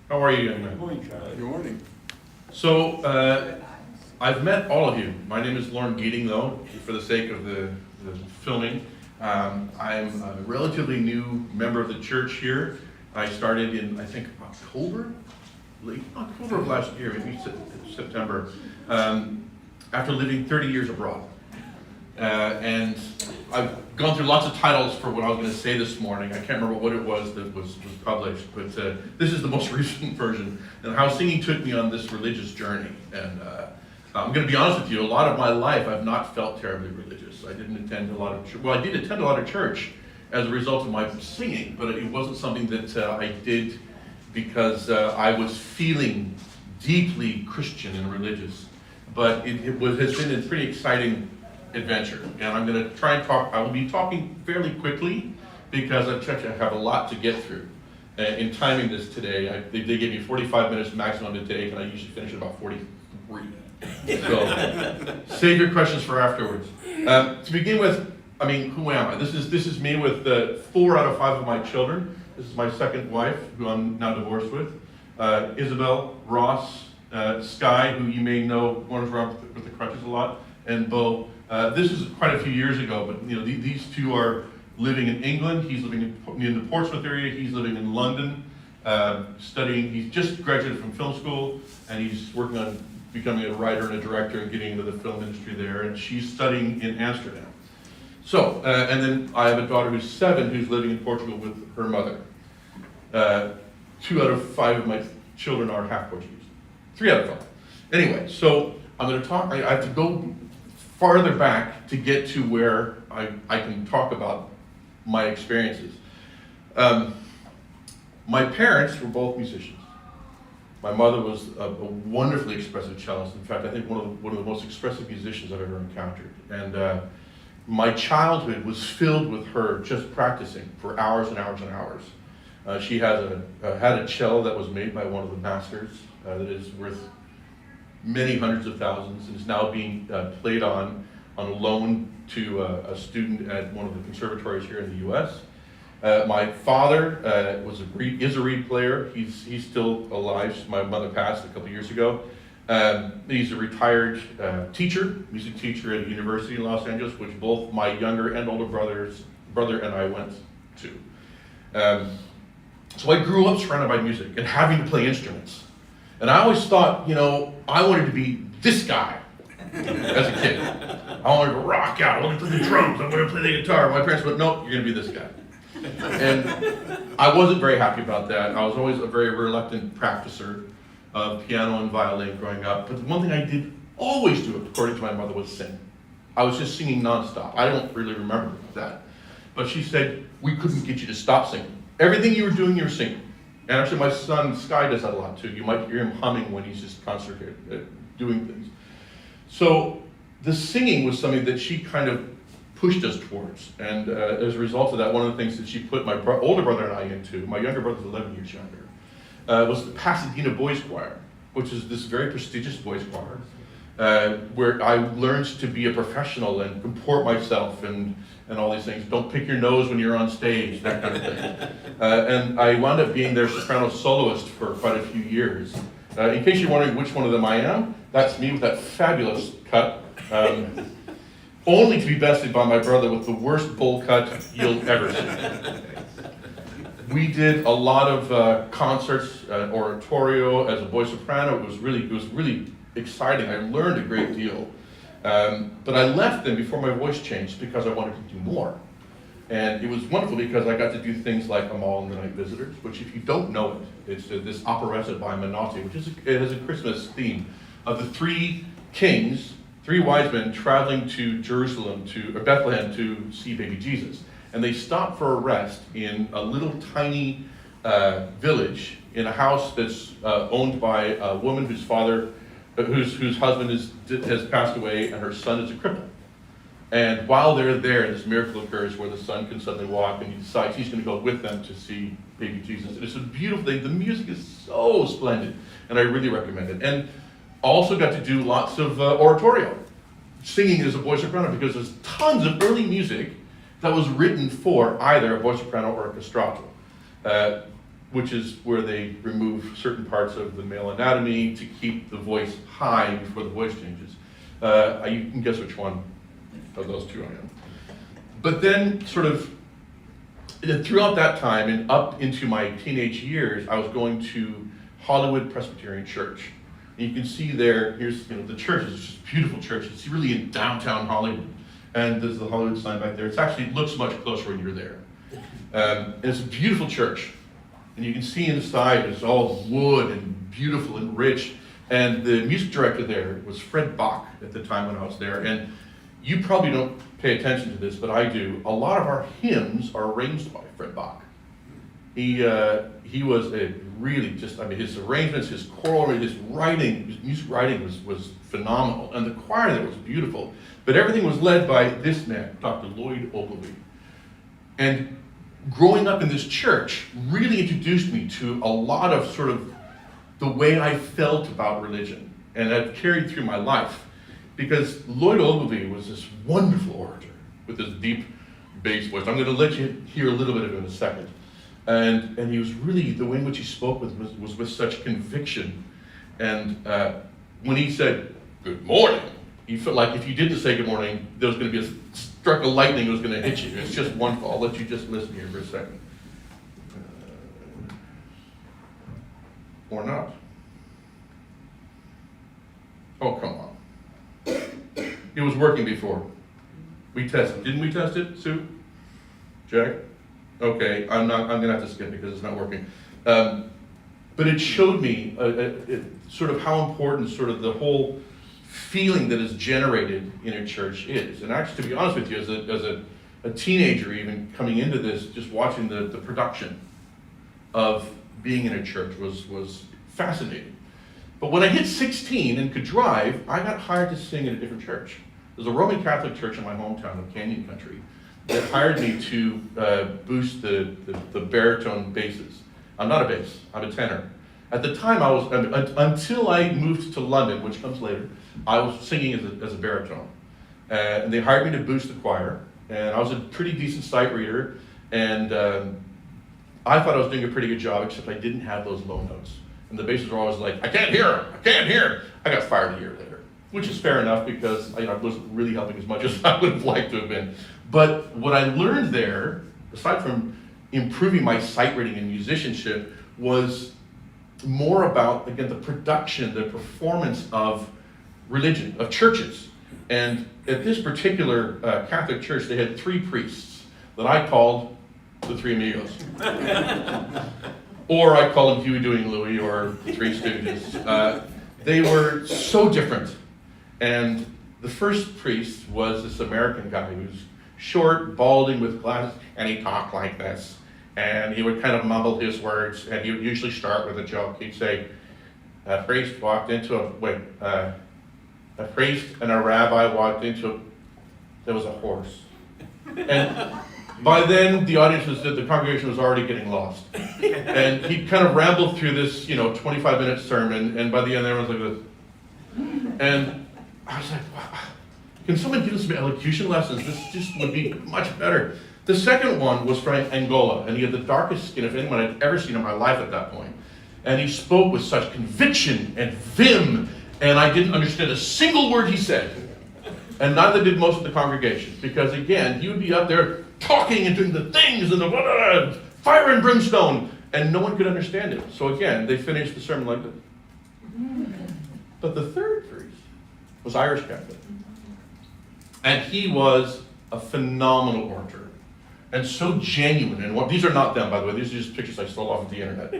How are you, young man? Good morning, Charlie. Good morning. So, I've met all of you. My name is Loren Geeting, though, for the sake of the filming. I'm a relatively new member of the church here. I started in, I think, late October of last year, maybe September, after living 30 years abroad. And I've gone through lots of titles for what I was going to say this morning. I can't remember what it was that was published, but this is the most recent version, and how singing took me on this religious journey. And I'm going to be honest with you, a lot of my life I've not felt terribly religious. I didn't attend a lot of church. Well, I did attend a lot of church as a result of my singing, but it wasn't something that I did because I was feeling deeply Christian and religious. But it has been a pretty exciting adventure, and I'm going to try and talk. I will be talking fairly quickly because I have a lot to get through. In timing this today, they gave me 45 minutes maximum to take, and I usually finish at about 43. So save your questions for afterwards. To begin with, I mean, who am I? This is me with 4 out of 5 of my children. This is my second wife, who I'm now divorced with, Isabel, Ross, Sky, who you may know wanders around with the crutches a lot, and Bo. This is quite a few years ago, but these two are living in England. He's living in the Portsmouth area. He's living in London, studying. He's just graduated from film school, and he's working on becoming a writer and a director and getting into the film industry there. And she's studying in Amsterdam. So, and then I have a daughter who's 7, who's living in Portugal with her mother. 2 out of 5 of my children are half Portuguese. 3 out of 5. Anyway, so I'm going to talk. I have to go farther back to get to where I can talk about my experiences. My parents were both musicians. My mother was a wonderfully expressive cellist. In fact, I think one of the most expressive musicians I've ever encountered. And my childhood was filled with her just practicing for hours and hours and hours. She had a cello that was made by one of the masters that is worth many hundreds of thousands, and is now being played on loan to a student at one of the conservatories here in the U.S. My father is a reed player. He's still alive. My mother passed a couple years ago. He's a retired music teacher at a university in Los Angeles, which both my younger and older brother and I went to. So I grew up surrounded by music and having to play instruments. And I always thought, I wanted to be this guy as a kid. I wanted to rock out. I wanted to play the drums. I wanted to play the guitar. My parents went, no, you're going to be this guy. And I wasn't very happy about that. I was always a very reluctant practicer of piano and violin growing up. But the one thing I did always do, according to my mother, was sing. I was just singing nonstop. I don't really remember that. But she said, we couldn't get you to stop singing. Everything you were doing, you were singing. And actually, my son, Sky, does that a lot too. You might hear him humming when he's just concentrated doing things. So the singing was something that she kind of pushed us towards. And as a result of that, one of the things that she put my older brother and I into, my younger brother's 11 years younger, was the Pasadena Boys Choir, which is this very prestigious boys choir, where I learned to be a professional and comport myself and all these things. Don't pick your nose when you're on stage, that kind of thing. And I wound up being their soprano soloist for quite a few years. In case you're wondering which one of them I am, that's me with that fabulous cut. Only to be bested by my brother with the worst bowl cut you'll ever see. We did a lot of concerts, oratorio as a boy soprano. It was really exciting. I learned a great deal. But I left them before my voice changed because I wanted to do more. And it was wonderful because I got to do things like Amal and the Night Visitors, which if you don't know it, it's this operetta by Menotti, which it has a Christmas theme of the 3 kings, 3 wise men traveling to Jerusalem, or Bethlehem to see baby Jesus. And they stop for a rest in a little tiny village in a house that's owned by a woman whose husband has passed away and her son is a cripple. And while they're there, this miracle occurs where the son can suddenly walk, and he decides he's going to go with them to see baby Jesus. And it's a beautiful thing. The music is so splendid, and I really recommend it. And also got to do lots of oratorio, singing as a voice soprano, because there's tons of early music that was written for either a voice soprano or a castrato. which is where they remove certain parts of the male anatomy to keep the voice high before the voice changes. You can guess which one of those two I am. But then sort of throughout that time and up into my teenage years, I was going to Hollywood Presbyterian Church. And you can see there, here's the church is just a beautiful church. It's really in downtown Hollywood. And there's the Hollywood sign back there. It looks much closer when you're there. And it's a beautiful church. And you can see inside it's all wood and beautiful and rich. And the music director there was Fred Bach at the time when I was there. And you probably don't pay attention to this, but I do. A lot of our hymns are arranged by Fred Bach. He was a really his arrangements, his choral, his writing, his music writing was phenomenal. And the choir there was beautiful. But everything was led by this man, Dr. Lloyd Ogilvie. And growing up in this church really introduced me to a lot of sort of the way I felt about religion. And that carried through my life. Because Lloyd Ogilvie was this wonderful orator with this deep bass voice. I'm going to let you hear a little bit of it in a second. And he was really, the way in which he spoke was with such conviction. And when he said, "Good morning," you felt like if you didn't say good morning, there was going to be a struck of lightning that was going to hit you. It's just wonderful. I'll let you just listen here for a second. Or not. Oh, come on. It was working before. We tested. Didn't we test it, Sue? Jack? Okay, I'm gonna have to skip it because it's not working. But it showed me sort of how important sort of the whole feeling that is generated in a church is. And actually, to be honest with you, as a teenager even coming into this, just watching the production of being in a church was fascinating. But when I hit 16 and could drive, I got hired to sing in a different church. There's a Roman Catholic church in my hometown of Canyon Country that hired me to boost the baritone basses. I'm not a bass, I'm a tenor. At the time, until I moved to London, which comes later, I was singing as a baritone. And they hired me to boost the choir, and I was a pretty decent sight reader, and I thought I was doing a pretty good job, except I didn't have those low notes. And the bassist were always like, "I can't hear him, I can't hear him." I got fired a year later, which is fair enough because I wasn't really helping as much as I would have liked to have been. But what I learned there, aside from improving my sight reading and musicianship, was more about, again, the production, the performance of religion, of churches. And at this particular Catholic church, they had 3 priests that I called the Three Amigos. Or I call them Huey, Dewey, and Louie, or the Three Stooges. They were so different. And the first priest was this American guy who was short, balding, with glasses, and he talked like this. And he would kind of mumble his words, and he would usually start with a joke. He'd say, a priest and a rabbi walked into, there was a horse. And by then, the congregation was already getting lost. And he'd kind of rambled through this, 25-minute sermon, and by the end, everyone's like this. And I was like, wow, can someone give us some elocution lessons? This just would be much better. The second one was from Angola, and he had the darkest skin of anyone I'd ever seen in my life at that point. And he spoke with such conviction and vim, and I didn't understand a single word he said. And neither did most of the congregation, because again, he would be up there talking and doing the things and the fire and brimstone, and no one could understand it. So again, they finished the sermon like this. But the third priest was Irish Catholic. And he was a phenomenal orator. And so genuine. And these are not them, by the way. These are just pictures I stole off of the internet.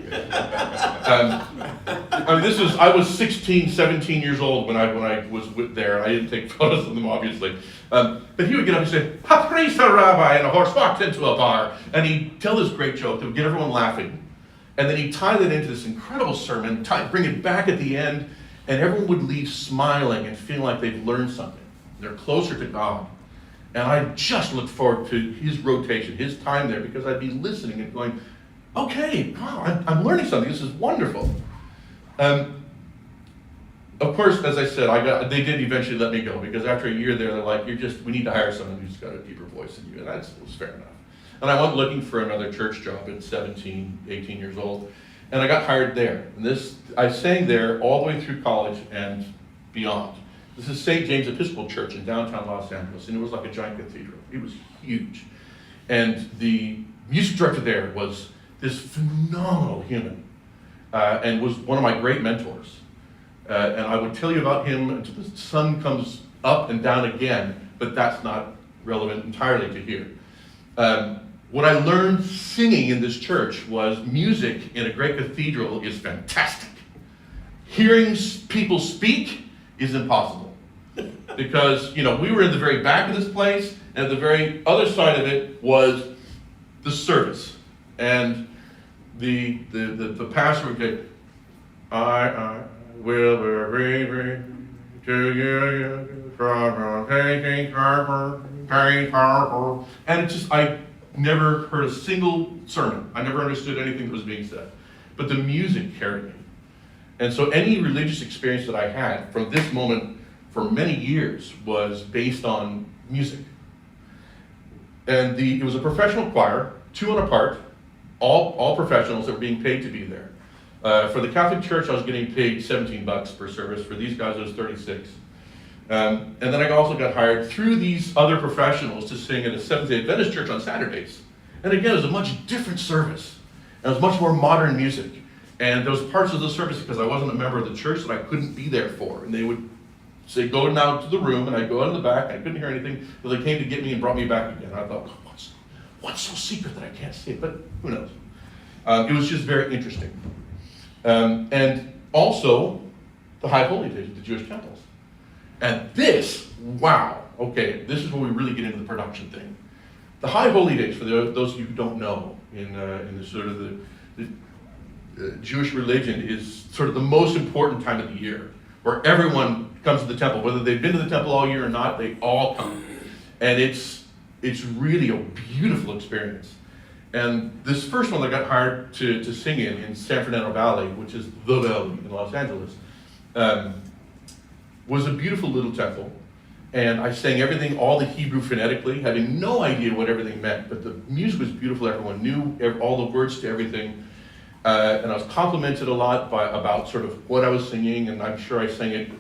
I was 16, 17 years old when I was there. I didn't take photos of them, obviously. But he would get up and say, "A priest, a rabbi, and a horse walked into a bar." And he'd tell this great joke that would get everyone laughing. And then he'd tie that into this incredible sermon, bring it back at the end, and everyone would leave smiling and feeling like they've learned something. They're closer to God. And I just looked forward to his rotation, his time there, because I'd be listening and going, okay, wow, I'm learning something. This is wonderful. Of course, as I said, they did eventually let me go, because after a year there, they're like, we need to hire someone who's got a deeper voice than you. And that was fair enough. And I went looking for another church job at 17, 18 years old, and I got hired there. And I sang there all the way through college and beyond. This is St. James Episcopal Church in downtown Los Angeles, and it was like a giant cathedral. It was huge. And the music director there was this phenomenal human, and was one of my great mentors. And I would tell you about him until the sun comes up and down again, but that's not relevant entirely to here. What I learned singing in this church was music in a great cathedral is fantastic. Hearing people speak is impossible. Because, we were in the very back of this place, and at the very other side of it was the service. And the pastor would get, I will bring to you from taking Harper. And it just, I never heard a single sermon. I never understood anything that was being said. But the music carried me. And so any religious experience that I had from this moment for many years was based on music. And it was a professional choir, 2 on a part, all professionals that were being paid to be there. For the Catholic Church, I was getting paid $17 per service. For these guys, it was 36. And then I also got hired through these other professionals to sing at a Seventh-day Adventist church on Saturdays. And again, it was a much different service. And it was much more modern music. And there was parts of the service, because I wasn't a member of the church, that I couldn't be there for. And they would say, go now to the room, and I'd go out in the back. I couldn't hear anything, but they came to get me and brought me back again. I thought, what's so secret that I can't see it? But who knows? It was just very interesting. And also, the High Holy Days, the Jewish temples. And this, wow, okay, this is where we really get into the production thing. The High Holy Days, for those of you who don't know, in the sort of the Jewish religion, is sort of the most important time of the year, where everyone comes to the temple. Whether they've been to the temple all year or not, they all come. And it's really a beautiful experience. And this first one I got hired to sing in San Fernando Valley, which is the Valley in Los Angeles, was a beautiful little temple. And I sang everything, all the Hebrew phonetically, having no idea what everything meant, but the music was beautiful. Everyone knew all the words to everything. And I was complimented a lot about sort of what I was singing, and I'm sure I sang it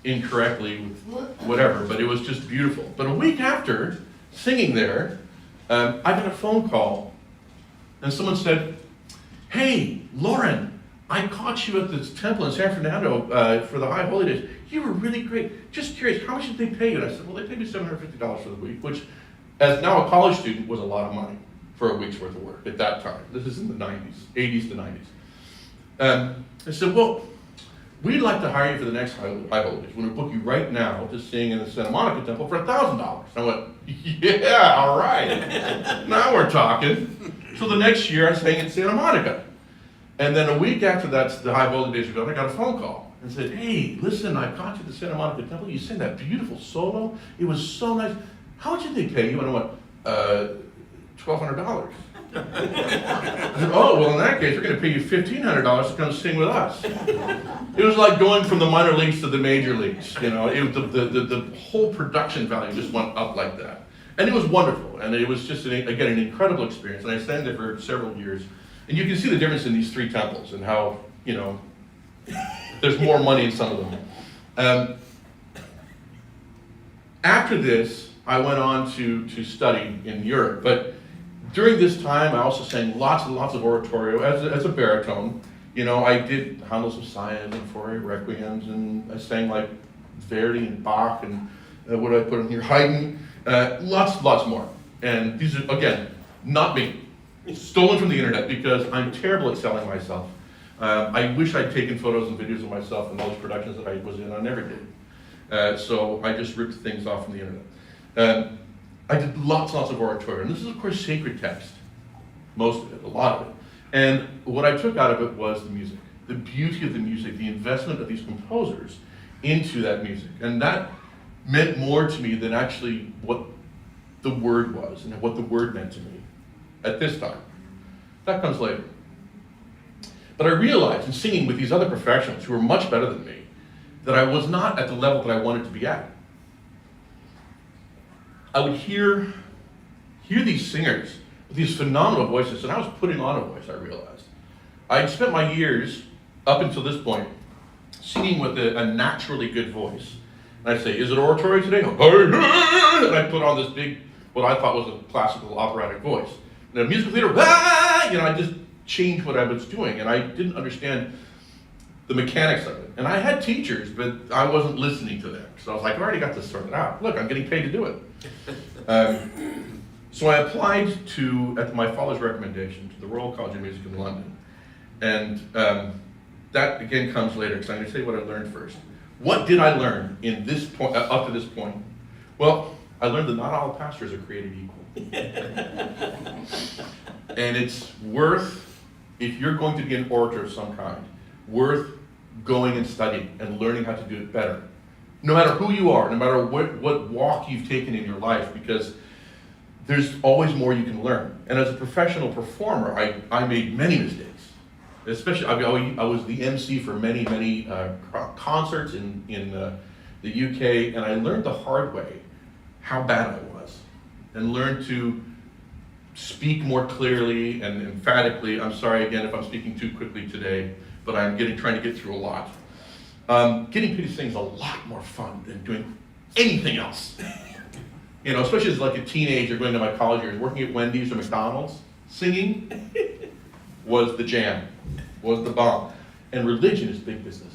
incorrectly with whatever, but it was just beautiful. But a week after singing there, I got a phone call, and someone said, hey, Loren, I caught you at this temple in San Fernando for the High Holy Days. You were really great. Just curious, how much did they pay you? And I said, well, they paid me $750 for the week, which, as now a college student, was a lot of money for a week's worth of work at that time. This is in the 90s, 80s to 90s. I said, well, we'd like to hire you for the next High Holy Days. We're going to book you right now to sing in the Santa Monica Temple for $1,000. I went, yeah, all right. Now we're talking. So the next year I sang in Santa Monica. And then a week after that, the High Holy Days were done, I got a phone call and said, hey, listen, I caught you at the Santa Monica Temple. You sang that beautiful solo. It was so nice. How much did they pay you? And I went, $1,200. I said, oh, well, in that case, we're going to pay you $1,500 to come sing with us. It was like going from the minor leagues to the major leagues. The whole production value just went up like that. And it was wonderful. And it was just, again, an incredible experience. And I sang there for several years. And you can see the difference in these 3 temples and how, there's more money in some of them. After this, I went on to study in Europe. But during this time, I also sang lots and lots of oratorio as a baritone. I did Handel's Messiah and Fauré Requiems, and I sang like Verdi and Bach and what did I put in here? Haydn, lots more. And these are, again, not me. Stolen from the internet, because I'm terrible at selling myself. I wish I'd taken photos and videos of myself in those productions that I was in. I never did. So I just ripped things off from the internet. I did lots of oratorio, and this is of course sacred text, most of it, a lot of it. And what I took out of it was the music, the beauty of the music, the investment of these composers into that music. And that meant more to me than actually what the word was and what the word meant to me at this time. That comes later. But I realized in singing with these other professionals who were much better than me, that I was not at the level that I wanted to be at. I would hear these singers with these phenomenal voices, and I was putting on a voice, I realized. I'd spent my years, up until this point, singing with a naturally good voice. And I'd say, is it oratory today? And I'd put on this big, what I thought was a classical operatic voice. And a musical theater, I just changed what I was doing, and I didn't understand the mechanics of it. And I had teachers, but I wasn't listening to them. So I was like, I already got this sorted out. Look, I'm getting paid to do it. So I applied to, at my father's recommendation, to the Royal College of Music in London. And that again comes later, because I'm going to tell you what I learned first. What did I learn in this point, up to this point? Well, I learned that not all pastors are created equal. And it's worth, if you're going to be an orator of some kind, worth going and studying and learning how to do it better. No matter who you are, no matter what walk you've taken in your life, because there's always more you can learn. And as a professional performer, I made many mistakes. Especially, I was the MC for many concerts in the UK, and I learned the hard way how bad I was, and learned to speak more clearly and emphatically. I'm sorry again if I'm speaking too quickly today, but I'm trying to get through a lot. Getting paid to sing is a lot more fun than doing anything else. You know, especially as like a teenager going to my college years, working at Wendy's or McDonald's, singing was the jam, was the bomb. And religion is big business,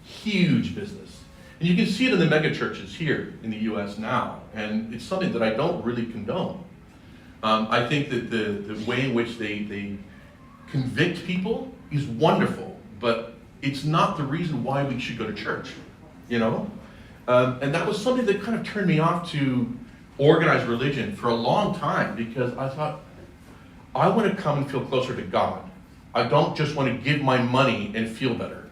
huge business. And you can see it in the mega churches here in the US now, and it's something that I don't really condone. I think that the way in which they convict people is wonderful, but it's not the reason why we should go to church, you know? And that was something that kind of turned me off to organized religion for a long time, because I thought, I want to come and feel closer to God. I don't just want to give my money and feel better.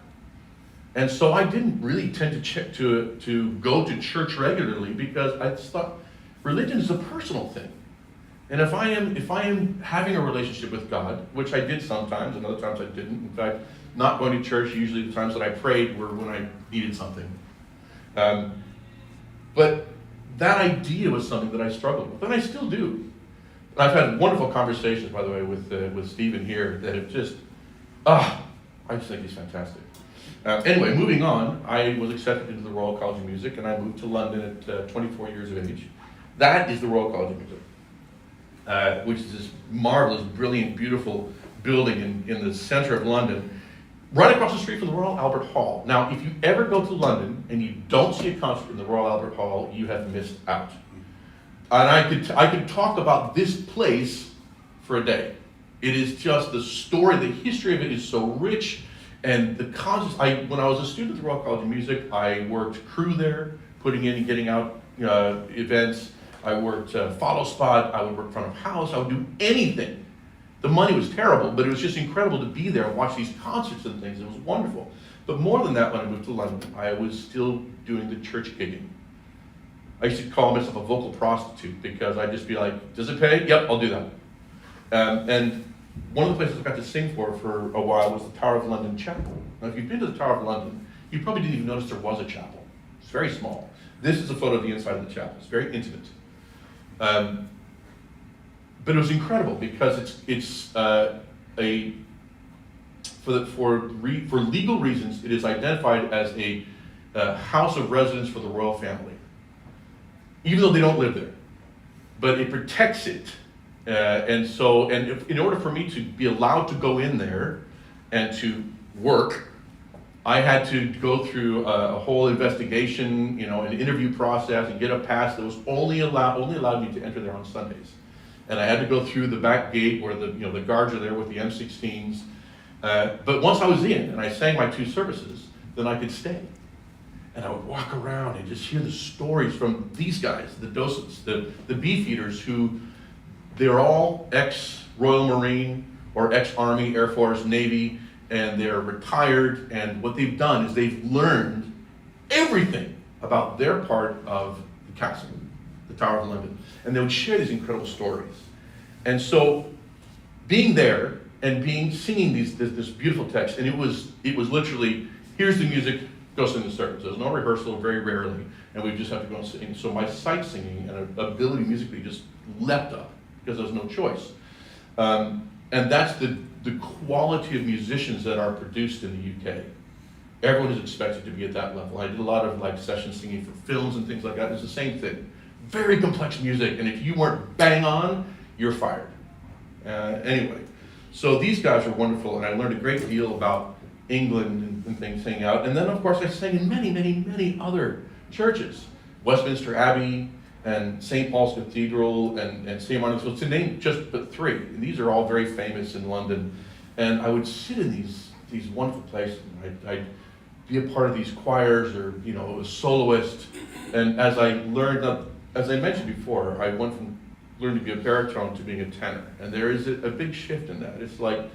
And so I didn't really tend to go to church regularly, because I just thought religion is a personal thing. And if I am having a relationship with God, which I did sometimes, and other times I didn't. In fact, not going to church, usually the times that I prayed were when I needed something. But that idea was something that I struggled with, and I still do. And I've had wonderful conversations, by the way, with Stephen here that have just, I just think he's fantastic. Anyway, moving on, I was accepted into the Royal College of Music, and I moved to London at 24 years of age. That is the Royal College of Music, which is this marvelous, brilliant, beautiful building in the center of London, right across the street from the Royal Albert Hall. Now, if you ever go to London and you don't see a concert in the Royal Albert Hall, you have missed out. And I could talk about this place for a day. It is just the story, the history of it is so rich, and the concerts. When I was a student at the Royal College of Music, I worked crew there, putting in and getting out events. I worked follow spot. I would work front of house. I would do anything. The money was terrible, but it was just incredible to be there and watch these concerts and things. It was wonderful. But more than that, when I moved to London, I was still doing the church gigging. I used to call myself a vocal prostitute, because I'd just be like, does it pay? Yep, I'll do that. And one of the places I got to sing for a while was the Tower of London Chapel. Now, if you've been to the Tower of London, you probably didn't even notice there was a chapel. It's very small. This is a photo of the inside of the chapel. It's very intimate. But it was incredible, because it's for legal reasons, it is identified as a house of residence for the royal family, even though they don't live there. But it protects it, and in order for me to be allowed to go in there and to work, I had to go through a whole investigation, an interview process, and get a pass that was only allowed me to enter there on Sundays. And I had to go through the back gate where the guards are there with the M16s. But once I was in and I sang my 2 services, then I could stay. And I would walk around and just hear the stories from these guys, the docents, the beefeaters, who they're all ex-Royal Marine or ex-Army, Air Force, Navy, and they're retired. And what they've done is they've learned everything about their part of the castle, the Tower of London. And they would share these incredible stories. And so being there and singing this beautiful text, and it was literally, here's the music, go sing the service. There's no rehearsal, very rarely, and we just have to go and sing. So my sight singing and ability musically just leapt up, because there was no choice. And that's the quality of musicians that are produced in the UK. Everyone is expected to be at that level. I did a lot of like session singing for films and things like that. It's the same thing. Very complex music, and if you weren't bang on, you're fired. Anyway, so these guys are wonderful, and I learned a great deal about England and things hanging out. And then, of course, I sang in many, many, many other churches. Westminster Abbey, and St. Paul's Cathedral, and St. Martin's. So to name just but three. And these are all very famous in London. And I would sit in these wonderful places. I'd be a part of these choirs, or a soloist. And as I learned, as I mentioned before, I went from learning to be a baritone to being a tenor. And there is a big shift in that. It's like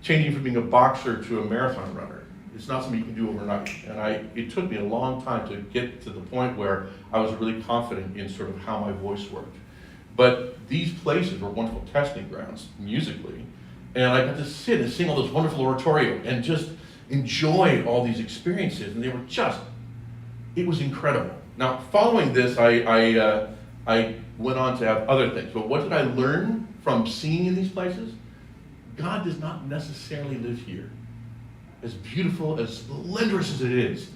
changing from being a boxer to a marathon runner. It's not something you can do overnight. And it took me a long time to get to the point where I was really confident in sort of how my voice worked. But these places were wonderful testing grounds musically. And I got to sit and sing all this wonderful oratorio and just enjoy all these experiences. And they were it was incredible. Now, following this, I went on to have other things. But what did I learn from singing in these places? God does not necessarily live here. As beautiful, as splendorous as it is,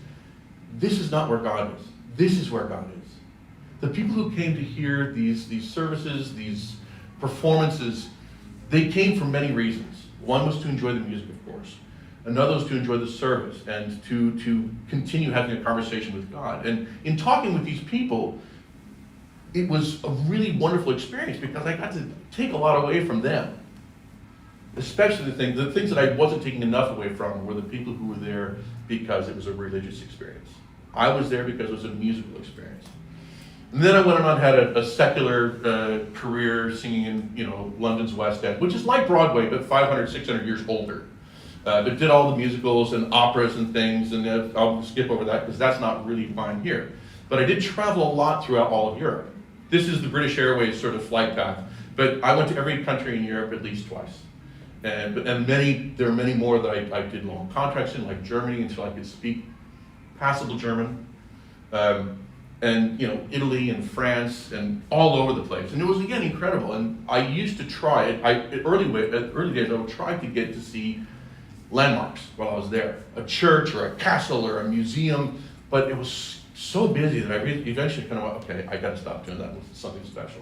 this is not where God is. This is where God is. The people who came to hear these services, these performances, they came for many reasons. One was to enjoy the music, of course. Another was to enjoy the service and to continue having a conversation with God. And in talking with these people, it was a really wonderful experience because I got to take a lot away from them. Especially the things that I wasn't taking enough away from were the people who were there because it was a religious experience. I was there because it was a musical experience. And then I went on and had a secular career singing in London's West End, which is like Broadway, but 500, 600 years older. But did all the musicals and operas and things, and I'll skip over that because that's not really mine here. But I did travel a lot throughout all of Europe. This is the British Airways sort of flight path, but I went to every country in Europe at least twice. And there are many more that I did long contracts in, like Germany, until I could speak passable German, and Italy and France and all over the place. And it was again incredible. And I used to try it. At early days, I would try to get to see landmarks while I was there, a church or a castle or a museum. But it was so busy that I eventually kind of went, okay, I got to stop doing that. This is something special.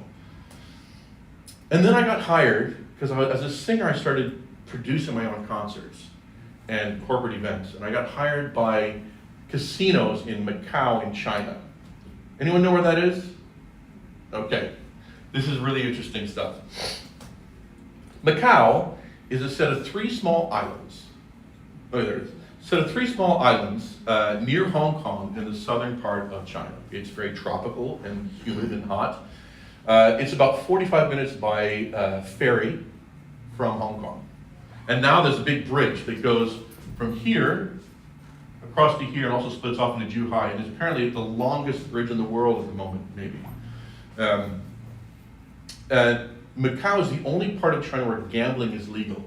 And then I got hired. Because as a singer, I started producing my own concerts and corporate events. And I got hired by casinos in Macau in China. Anyone know where that is? Okay. This is really interesting stuff. Macau is a set of 3 small islands. Oh, there it is. A set of 3 small islands near Hong Kong in the southern part of China. It's very tropical and humid and hot. It's about 45 minutes by ferry from Hong Kong. And now there's a big bridge that goes from here across to here and also splits off into Zhuhai, and is apparently the longest bridge in the world at the moment, maybe. Macau is the only part of China where gambling is legal.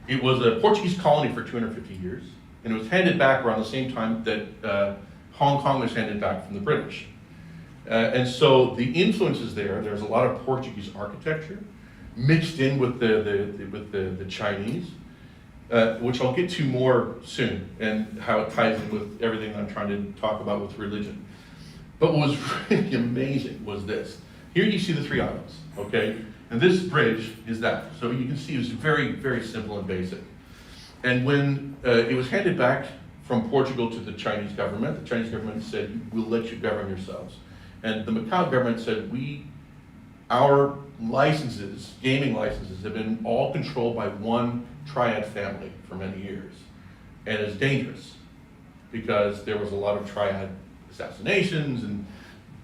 It was a Portuguese colony for 250 years, and it was handed back around the same time that Hong Kong was handed back from the British. And so the influences there's a lot of Portuguese architecture mixed in with the Chinese, which I'll get to more soon, and how it ties in with everything I'm trying to talk about with religion. But what was really amazing was this. Here you see the 3 islands, okay? And this bridge is that. So you can see it's very, very simple and basic. And when it was handed back from Portugal to the Chinese government said, we'll let you govern yourselves. And the Macau government said, our licenses, gaming licenses, have been all controlled by one triad family for many years. And it's dangerous because there was a lot of triad assassinations, and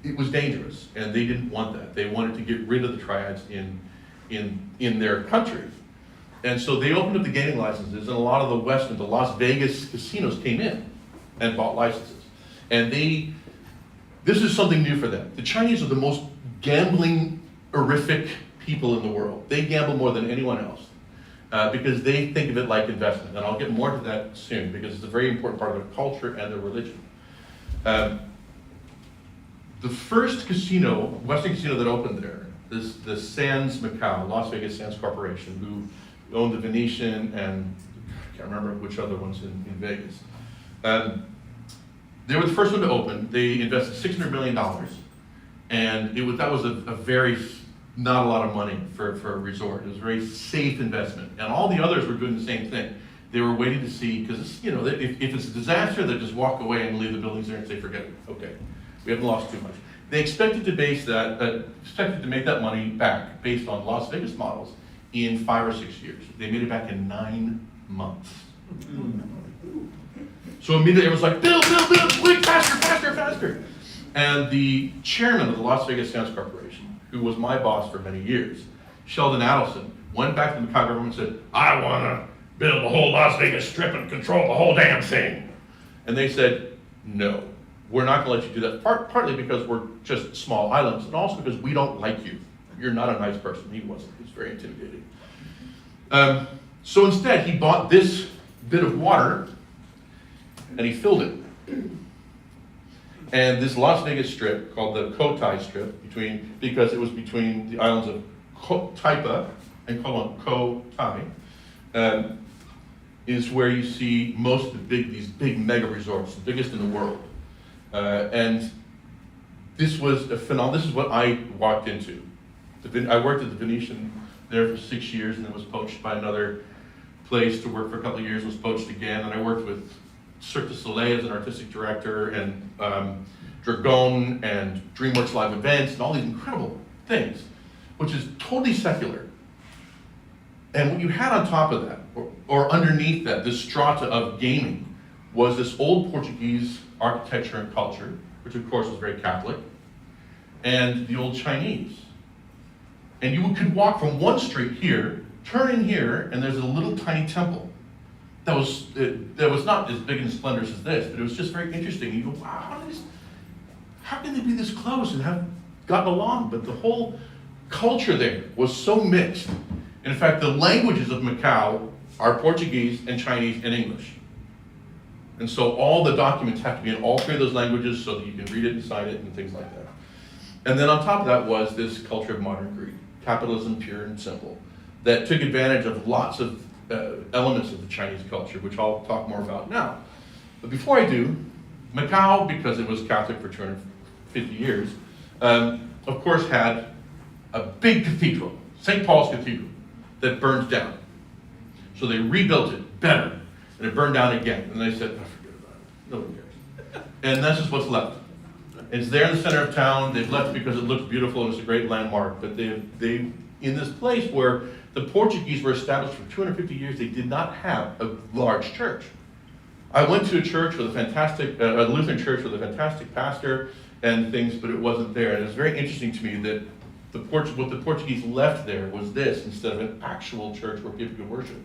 it was dangerous. And they didn't want that. They wanted to get rid of the triads in their country. And so they opened up the gaming licenses, and a lot of the Las Vegas casinos came in and bought licenses. And this is something new for them. The Chinese are the most gambling-horrific people in the world. They gamble more than anyone else because they think of it like investment. And I'll get more to that soon because it's a very important part of their culture and their religion. The first casino, Western casino that opened there, the Sands Macau, Las Vegas Sands Corporation, who owned the Venetian and I can't remember which other ones in Vegas. They were the first one to open. They invested $600 million, and that was a very, not a lot of money for a resort. It was a very safe investment, and all the others were doing the same thing. They were waiting to see, because if it's a disaster, they just walk away and leave the buildings there and say, forget it, okay, we haven't lost too much. They expected to make that money back based on Las Vegas models in 5 or 6 years. They made it back in 9 months. So immediately it was like, Bill, quick, faster. And the chairman of the Las Vegas Sands Corporation, who was my boss for many years, Sheldon Adelson, went back to the Macau government and said, I want to build the whole Las Vegas Strip and control the whole damn thing. And they said, no, we're not going to let you do that, partly because we're just small islands, and also because we don't like you. You're not a nice person. He wasn't. He was very intimidating. So instead, he bought this bit of water, and he filled it. And this Las Vegas Strip, called the Cotai Strip, because it was between the islands of Taipa and Cotai, is where you see most of these big mega resorts, the biggest in the world. And this was a phenomenon. This is what I walked into. I worked at the Venetian there for 6 years, and then was poached by another place to work for a couple of years, was poached again, and I worked with Cirque du Soleil as an artistic director, and Dragon, and DreamWorks Live Events, and all these incredible things, which is totally secular. And what you had on top of that, or underneath that, this strata of gaming, was this old Portuguese architecture and culture, which of course was very Catholic, and the old Chinese. And you could walk from one street here, turn in here, and there's a little tiny temple that was not as big and splendorous as this, but it was just very interesting. You go, wow, how can they be this close and have gotten along? But the whole culture there was so mixed. In fact, the languages of Macau are Portuguese and Chinese and English. And so all the documents have to be in all 3 of those languages so that you can read it and sign it and things like that. And then on top of that was this culture of modern greed, capitalism pure and simple, that took advantage of lots of elements of the Chinese culture, which I'll talk more about now. But before I do, Macau, because it was Catholic for 250 years, of course had a big cathedral, St. Paul's Cathedral, that burned down. So they rebuilt it better, and it burned down again. And they said, oh, forget about it, nobody cares. And that's just what's left. It's there in the center of town. They've left because it looks beautiful and it's a great landmark. But they in this place where the Portuguese were established for 250 years, they did not have a large church. I went to a church with a Lutheran church with a fantastic pastor and things, but it wasn't there. And it was very interesting to me that what the Portuguese left there was this instead of an actual church where people could worship.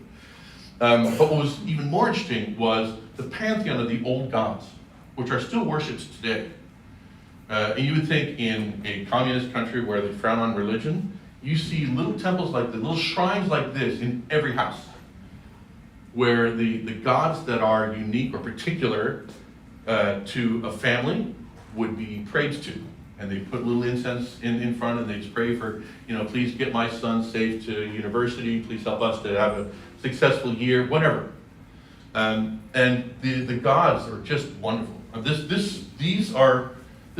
But what was even more interesting was the pantheon of the old gods, which are still worshipped today. And you would think in a communist country where they frown on religion, you see little temples like this, little shrines like this in every house, where the gods that are unique or particular to a family would be prayed to. And they put little incense in front and they pray for, please get my son safe to university, please help us to have a successful year, whatever. And the gods are just wonderful. This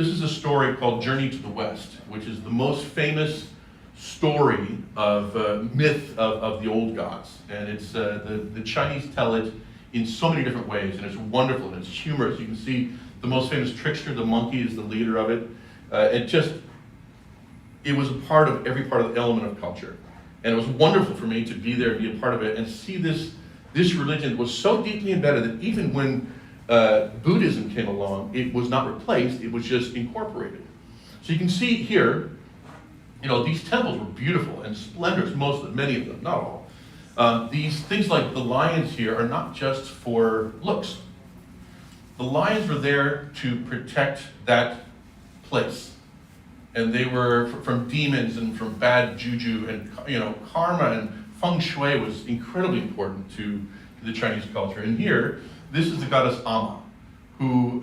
is a story called Journey to the West, which is the most famous story of myth of the old gods. And it's the Chinese tell it in so many different ways, and it's wonderful and it's humorous. You can see the most famous trickster, the monkey, is the leader of it. It was a part of every part of the element of culture. And it was wonderful for me to be there, be a part of it, and see this religion was so deeply embedded that even when Buddhism came along, it was not replaced, it was just incorporated. So you can see here, these temples were beautiful and splendorous, many of them, not all. These things like the lions here are not just for looks. The lions were there to protect that place. And they were from demons and from bad juju, and karma and feng shui was incredibly important to the Chinese culture. And here, this is the goddess Amma, who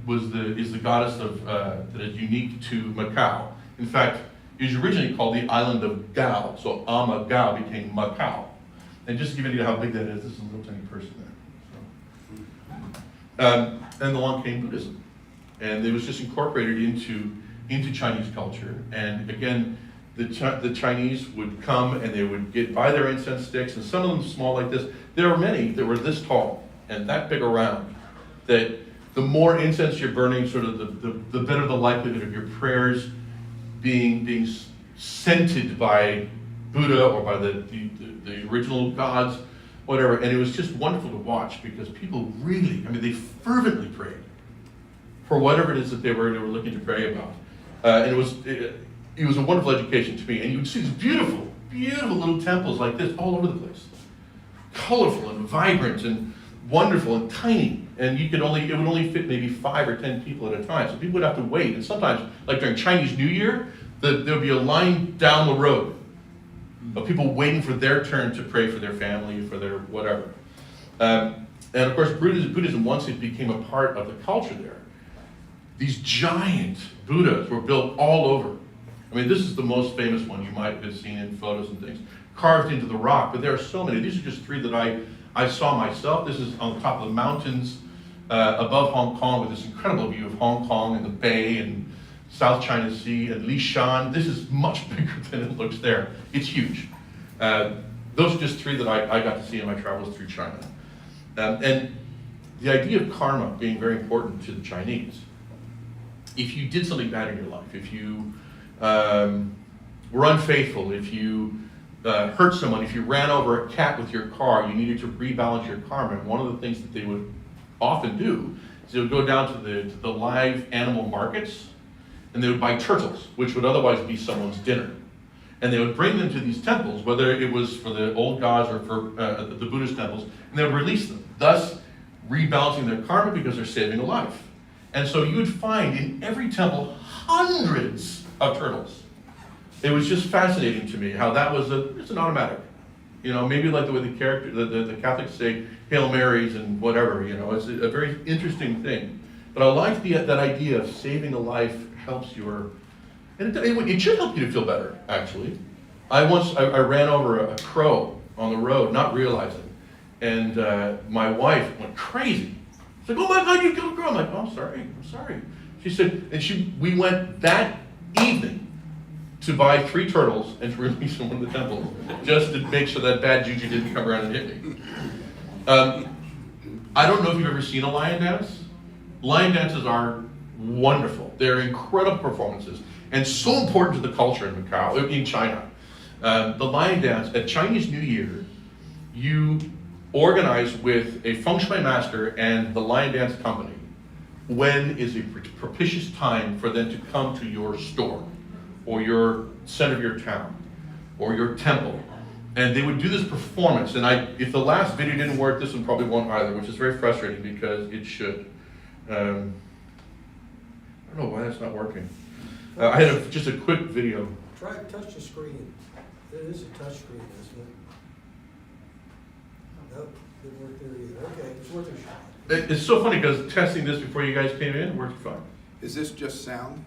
is the goddess that is unique to Macau. In fact, It was originally called the island of Gao, so Gao became Macau. And just to give you an idea how big that is, this is a little tiny person there. And along came Buddhism. And it was just incorporated into Chinese culture. And again, the Chinese would come and they would buy their incense sticks, and some of them small like this. There were many that were this tall and that big around, that the more incense you're burning, sort of the better the likelihood of your prayers being scented by Buddha or by the original gods, whatever. And it was just wonderful to watch, because people really, they fervently prayed for whatever it is that they were looking to pray about. And it was a wonderful education to me. And you would see these beautiful, beautiful little temples like this all over the place. Colorful and vibrant and wonderful and tiny. And it would only fit maybe 5 or 10 people at a time. So people would have to wait. And sometimes, like during Chinese New Year, there would be a line down the road of people waiting for their turn to pray for their family, for their whatever. And of course, Buddhism, once it became a part of the culture there, these giant Buddhas were built all over. This is the most famous one you might have seen in photos and things, carved into the rock, but there are so many. These are just 3 that I saw myself. This is on the top of the mountains above Hong Kong, with this incredible view of Hong Kong and the bay and South China Sea and Lishan. This is much bigger than it looks there. It's huge. Those are just 3 that I got to see in my travels through China. And the idea of karma being very important to the Chinese. If you did something bad in your life, if you were unfaithful, if you hurt someone, if you ran over a cat with your car, you needed to rebalance your karma. And one of the things that they would often do is they would go down to the live animal markets, and they would buy turtles, which would otherwise be someone's dinner. And they would bring them to these temples, whether it was for the old gods or for the Buddhist temples, and they would release them, thus rebalancing their karma because they're saving a life. And so you would find in every temple hundreds of turtles. It was just fascinating to me how that was it's an automatic. Maybe like the way the Catholics say Hail Marys and whatever, it's a very interesting thing. But I like that idea of saving a life helps and it should help you to feel better, actually. I ran over a crow on the road, not realizing, and my wife went crazy. She's like, "Oh my God, you killed a crow!" I'm like, "Oh, I'm sorry." She said, and we went that evening to buy 3 turtles and to release them from the temple, just to make sure that bad juju didn't come around and hit me. I don't know if you've ever seen a lion dance. Lion dances are wonderful. They're incredible performances and so important to the culture in China. The lion dance at Chinese New Year, you organize with a feng shui master and the lion dance company when is a propitious time for them to come to your store or your center of your town or your temple. And they would do this performance. And if the last video didn't work, this one probably won't either, which is very frustrating because it should. I don't know why that's not working. I had just a quick video. Try to touch the screen. It is a touch screen, isn't it? Nope, didn't work there either. Okay, it's worth a shot. It's so funny because testing this before you guys came in worked fine. Is this just sound?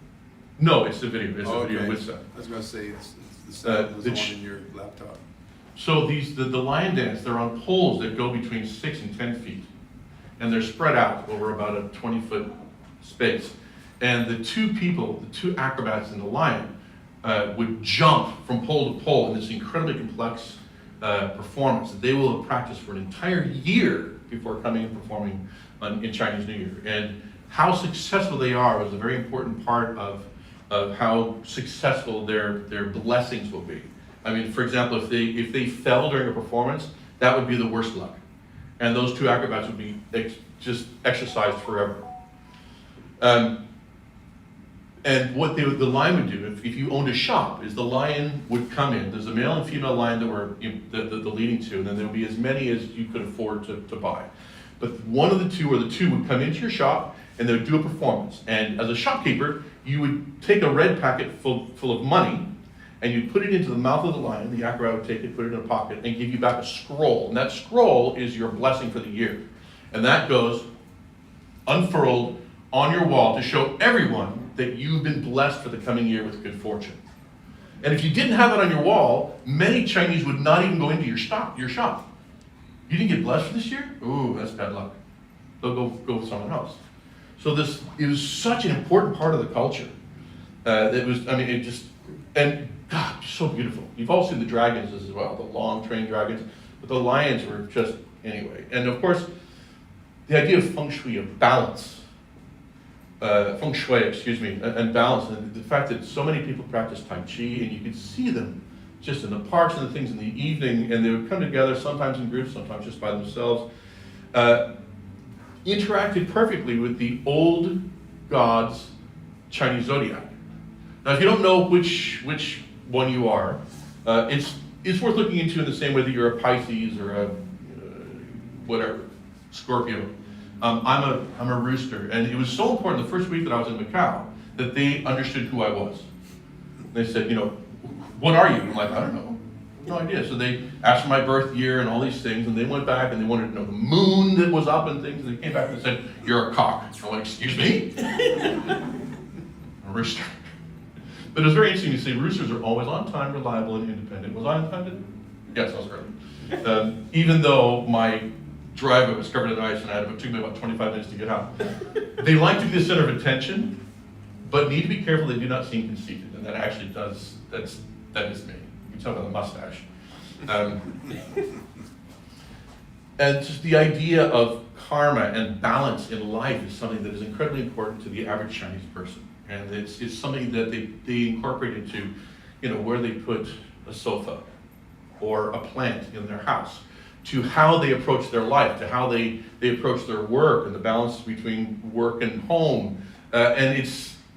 No, it's the video. It's the video Okay. with sound. I was going to say it's the sound was on in your laptop. So the lion dance, they're on poles that go between 6 and 10 feet. And they're spread out over about a 20-foot space. And the 2 acrobats in the lion, would jump from pole to pole in this incredibly complex performance that they will have practiced for an entire year before coming and performing in Chinese New Year. And how successful they are was a very important part of how successful their blessings will be. For example, if they fell during a performance, that would be the worst luck. And those 2 acrobats would be just exercised forever. And what the lion would do, if you owned a shop, is the lion would come in. There's a male and female lion that were the leading 2, and then there would be as many as you could afford to buy. But one of the 2 or the 2 would come into your shop, and they would do a performance. And as a shopkeeper, you would take a red packet full of money, and you'd put it into the mouth of the lion. The acrobat would take it, put it in a pocket, and give you back a scroll. And that scroll is your blessing for the year. And that goes unfurled on your wall to show everyone that you've been blessed for the coming year with good fortune. And if you didn't have that on your wall, many Chinese would not even go into your shop. You didn't get blessed for this year? Ooh, that's bad luck. They'll go with someone else. So it was such an important part of the culture. And God, so beautiful. You've all seen the dragons as well, the long trained dragons, but the lions were just, anyway. And of course, the idea of feng shui, of balance, feng shui, and balance, and the fact that so many people practice Tai Chi, and you could see them just in the parks and the things in the evening, and they would come together, sometimes in groups, sometimes just by themselves, interacted perfectly with the old gods' Chinese zodiac. Now, if you don't know which one you are, it's worth looking into in the same way that you're a Pisces or a whatever, Scorpio. I'm a rooster, and it was so important the first week that I was in Macau that they understood who I was. They said, what are you? I'm like, I don't know. No idea. So they asked for my birth year and all these things, and they went back and they wanted to know the moon that was up and things, and they came back and said, you're a cock. I'm like, excuse me? A rooster. But it was very interesting to see roosters are always on time, reliable, and independent. Was I on time? Yes, I was early. Even though my driveway was covered in ice and it took me about 25 minutes to get out. They like to be the center of attention, but need to be careful they do not seem conceited. And that actually does, that is me. You can tell by the mustache. And just the idea of karma and balance in life is something that is incredibly important to the average Chinese person. And it's something that they incorporate into, where they put a sofa or a plant in their house, to how they approach their life, to how they approach their work and the balance between work and home. And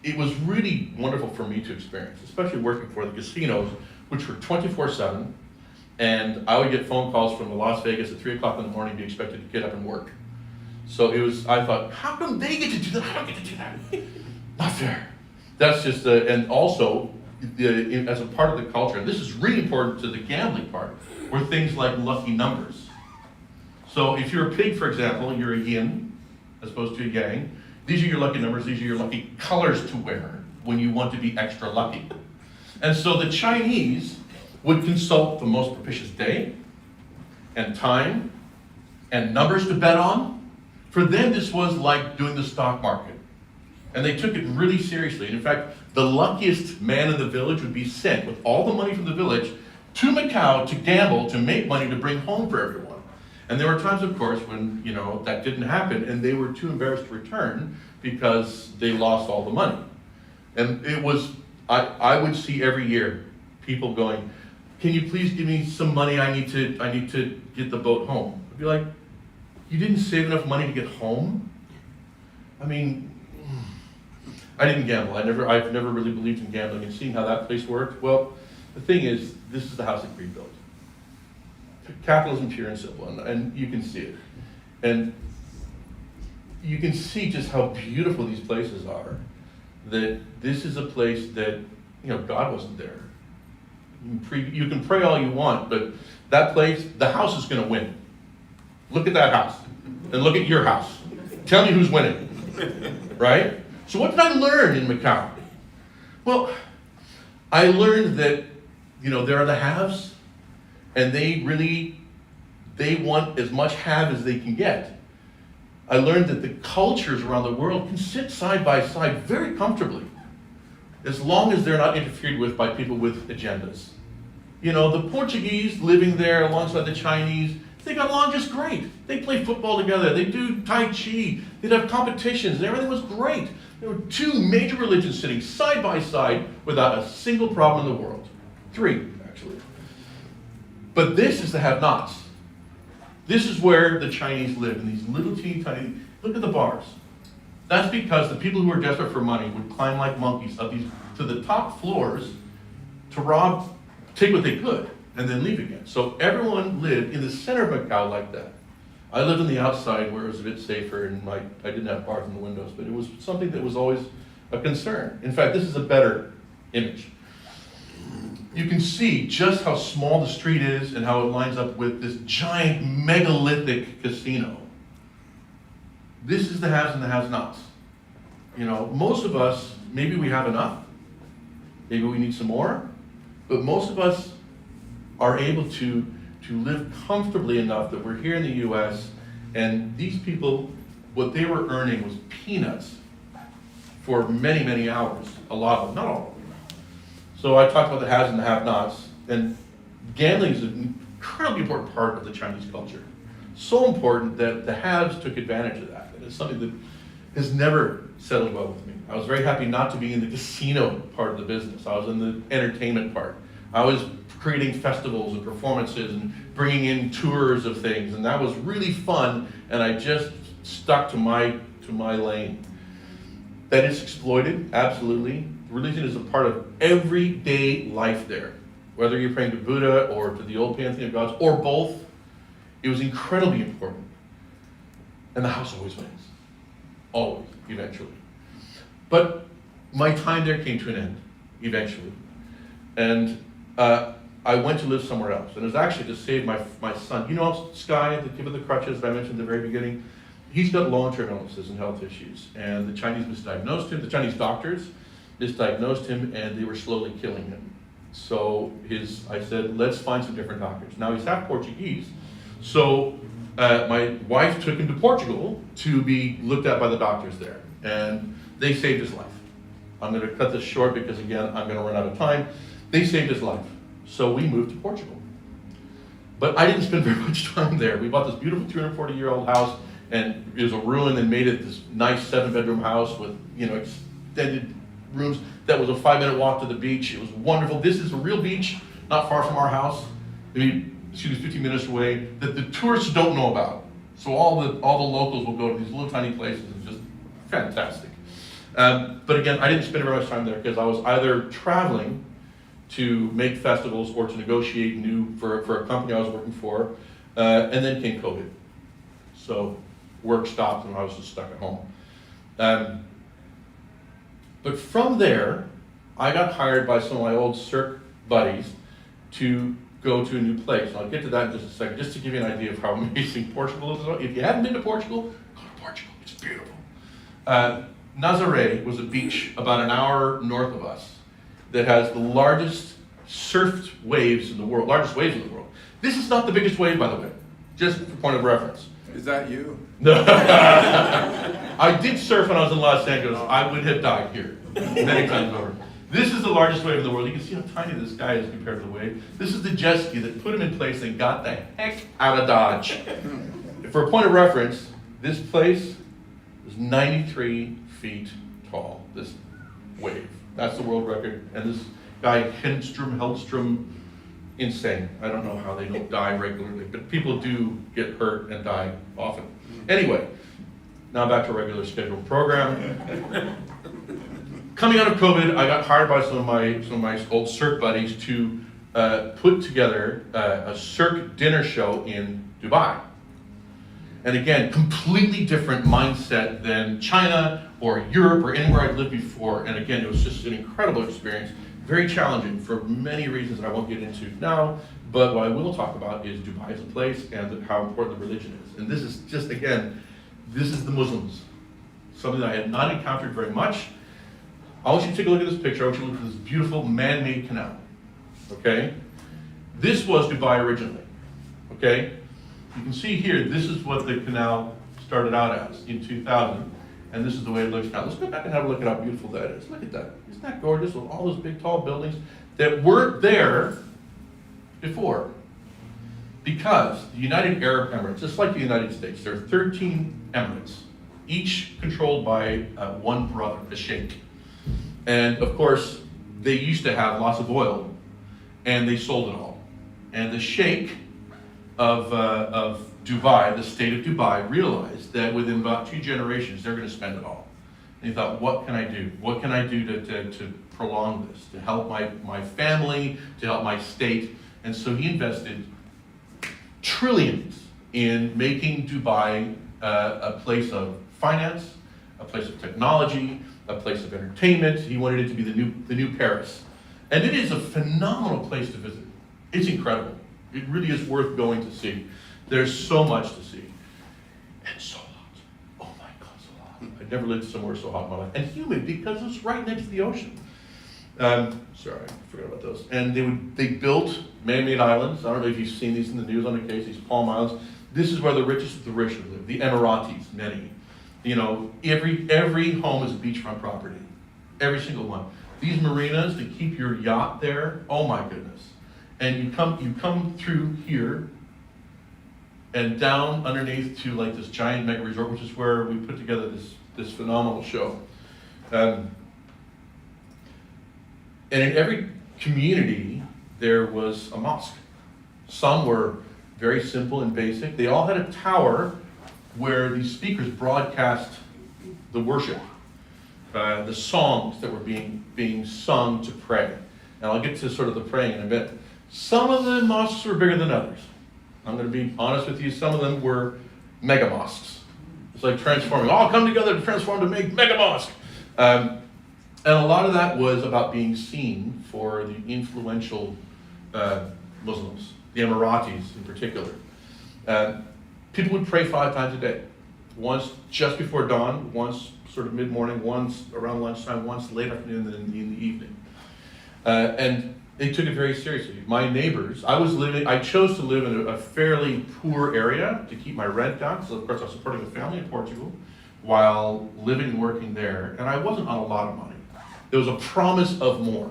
it was really wonderful for me to experience, especially working for the casinos, which were 24/7. And I would get phone calls from Las Vegas at 3 o'clock in the morning, be expected to get up and work. So I thought, how come they get to do that? I don't get to do that. Not fair. That's just, and also, as a part of the culture, and this is really important to the gambling part, were things like lucky numbers. So if you're a pig, for example, you're a yin, as opposed to a yang, these are your lucky numbers, these are your lucky colors to wear when you want to be extra lucky. And so the Chinese would consult the most propitious day, and time, and numbers to bet on. For them, this was like doing the stock market. And they took it really seriously. And in fact, the luckiest man in the village would be sent with all the money from the village to Macau to gamble, to make money, to bring home for everyone. And there were times, of course, when that didn't happen, and they were too embarrassed to return because they lost all the money. And it was, I would see every year people going, can you please give me some money? I need to get the boat home. I'd be like, you didn't save enough money to get home? I mean, I didn't gamble. I've never really believed in gambling, and seeing how that place worked. Well, the thing is, this is the house that Greed built. Capitalism pure and simple, and you can see it. And you can see just how beautiful these places are, that this is a place that, God wasn't there. You can pray all you want, but that place, the house is going to win. Look at that house, and look at your house. Tell me who's winning, right? So what did I learn in Macau? Well, I learned that, there are the haves, and they want as much have as they can get. I learned that the cultures around the world can sit side by side very comfortably, as long as they're not interfered with by people with agendas. The Portuguese living there alongside the Chinese, they got along just great. They play football together, they do Tai Chi, they'd have competitions, and everything was great. There were two major religions sitting side by side without a single problem in the world. 3, actually. But this is the have-nots. This is where the Chinese live, in these little teeny tiny, look at the bars. That's because the people who were desperate for money would climb like monkeys up these to the top floors to rob, take what they could, and then leave again. So everyone lived in the center of Macau like that. I lived on the outside where it was a bit safer, and I didn't have bars in the windows, but it was something that was always a concern. In fact, this is a better image. You can see just how small the street is and how it lines up with this giant megalithic casino. This is the haves and the have-nots. Most of us, maybe we have enough, maybe we need some more, but most of us are able to live comfortably enough that we're here in the US, and these people, what they were earning was peanuts for many, many hours, a lot of them, not all of them. So I talked about the haves and the have-nots, and gambling is an incredibly important part of the Chinese culture. So important that the haves took advantage of that, and it's something that has never settled well with me. I was very happy not to be in the casino part of the business. I was in the entertainment part. I was creating festivals and performances and bringing in tours of things, and that was really fun, and I just stuck to my lane. That is exploited, absolutely. Religion is a part of everyday life there. Whether you're praying to Buddha or to the old pantheon of gods, or both, it was incredibly important. And the house always wins. Always, eventually. But my time there came to an end, eventually. And I went to live somewhere else. And it was actually to save my son. You know Sky, the kid with the crutches that I mentioned at the very beginning? He's got long-term illnesses and health issues. And the Chinese misdiagnosed him, the Chinese doctors misdiagnosed him, and they were slowly killing him. So I said, let's find some different doctors. Now he's half Portuguese. So my wife took him to Portugal to be looked at by the doctors there. And they saved his life. I'm gonna cut this short because again, I'm gonna run out of time. They saved his life. So we moved to Portugal. But I didn't spend very much time there. We bought this beautiful 240-year-old house, and it was a ruin, and made it this nice 7-bedroom house with, extended rooms. That was a 5-minute walk to the beach. It was wonderful. This is a real beach, not far from our house. Maybe 15 minutes away, that the tourists don't know about. So all the locals will go to these little tiny places. It's just fantastic. But again, I didn't spend very much time there because I was either traveling to make festivals or to negotiate new for a company I was working for, and then came COVID. So work stopped and I was just stuck at home. But from there, I got hired by some of my old Cirque buddies to go to a new place. And I'll get to that in just a second, just to give you an idea of how amazing Portugal is. If you haven't been to Portugal, go to Portugal, it's beautiful. Nazaré was a beach about an hour north of us that has the largest surfed waves in the world, largest waves in the world. This is not the biggest wave, by the way, just for point of reference. Is that you? No. I did surf when I was in Los Angeles. I would have died here many times over. This is the largest wave in the world. You can see how tiny this guy is compared to the wave. This is the jet ski that put him in place and got the heck out of Dodge. For a point of reference, this place is 93 feet tall, this wave. That's the world record. And this guy, Hellstrom, insane. I don't know how they don't die regularly, but people do get hurt and die often. Anyway, now back to a regular scheduled program. Coming out of COVID, I got hired by some of my old Cirque buddies to put together a Cirque dinner show in Dubai. And again, completely different mindset than China or Europe or anywhere I'd lived before. And again, it was just an incredible experience. Very challenging for many reasons that I won't get into now, but what I will talk about is Dubai as a place and how important the religion is. And this is just, again, this is the Muslims. Something that I had not encountered very much. I want you to take a look at this picture. I want you to look at this beautiful man-made canal, okay? This was Dubai originally, okay? You can see here, this is what the canal started out as in 2000. And this is the way it looks now. Let's go back and have a look at how beautiful that is. Look at that. Isn't that gorgeous with all those big, tall buildings that weren't there before? Because the United Arab Emirates, just like the United States, there are 13 emirates, each controlled by one brother, a sheikh. And of course, they used to have lots of oil, and they sold it all. And the sheikh of Dubai, the state of Dubai, realized that within about 2 generations, they're going to spend it all. And he thought, what can I do? What can I do to prolong this, to help my family, to help my state? And so he invested trillions in making Dubai a place of finance, a place of technology, a place of entertainment. He wanted it to be the new Paris. And it is a phenomenal place to visit. It's incredible. It really is worth going to see. There's so much to see. And so hot. Oh my God, so hot. I've never lived somewhere so hot in my life. And humid because it's right next to the ocean. Sorry, I forgot about those. And they built man-made islands. I don't know if you've seen these in the news on occasion, these palm islands. This is where the richest of the rich live, the Emiratis, many. You know, every home is a beachfront property. Every single one. These marinas to keep your yacht there, oh my goodness. And you come through here and down underneath to like this giant mega resort, which is where we put together this phenomenal show. And in every community, there was a mosque. Some were very simple and basic. They all had a tower where these speakers broadcast the worship, the songs that were being sung to pray. And I'll get to sort of the praying in a bit. Some of the mosques were bigger than others. I'm going to be honest with you, some of them were mega mosques. It's like transforming, all come together to transform to make mega mosque. And a lot of that was about being seen for the influential Muslims, the Emiratis in particular. People would pray 5 times a day. Once just before dawn, once sort of mid-morning, once around lunchtime, once late afternoon, and then in the evening. And they took it very seriously. My neighbors, I chose to live in a fairly poor area to keep my rent down, so of course I was supporting a family in Portugal while living and working there, and I wasn't on a lot of money. There was a promise of more.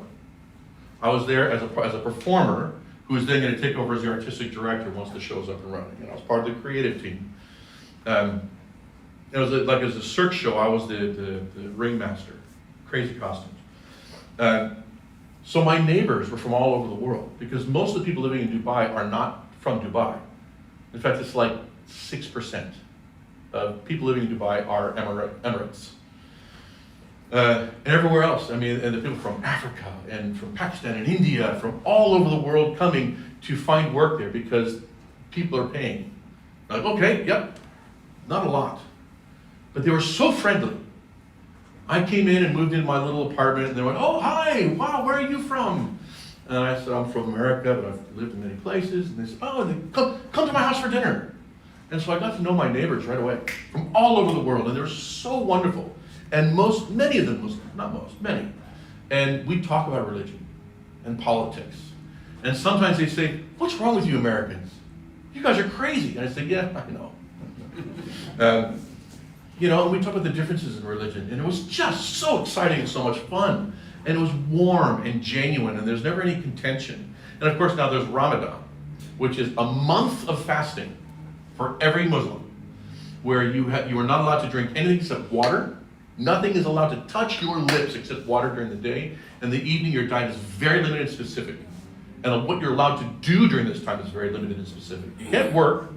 I was there as a performer who was then going to take over as the artistic director once the show's up and running. And I was part of the creative team. It was like as a cirque show, I was the ringmaster, crazy costumes. So my neighbors were from all over the world because most of the people living in Dubai are not from Dubai. In fact, it's like 6% of people living in Dubai are Emirates. And everywhere else, I mean, and the people from Africa and from Pakistan and India, from all over the world coming to find work there because people are paying. Like, okay, yep, not a lot. But they were so friendly. I came in and moved into my little apartment and they went, oh, hi, wow, where are you from? And I said, I'm from America, but I've lived in many places. And they said, oh, come to my house for dinner. And so I got to know my neighbors right away from all over the world. And they were so wonderful. And many of them, not most, many. And we talk about religion and politics. And sometimes they say, what's wrong with you Americans? You guys are crazy. And I say, yeah, I know. You know, and we talk about the differences in religion. And it was just so exciting and so much fun. And it was warm and genuine, and there's never any contention. And of course now there's Ramadan, which is a month of fasting for every Muslim, where you are not allowed to drink anything except water. Nothing is allowed to touch your lips except water during the day. And the evening, your diet is very limited and specific. And what you're allowed to do during this time is very limited and specific. You can't work.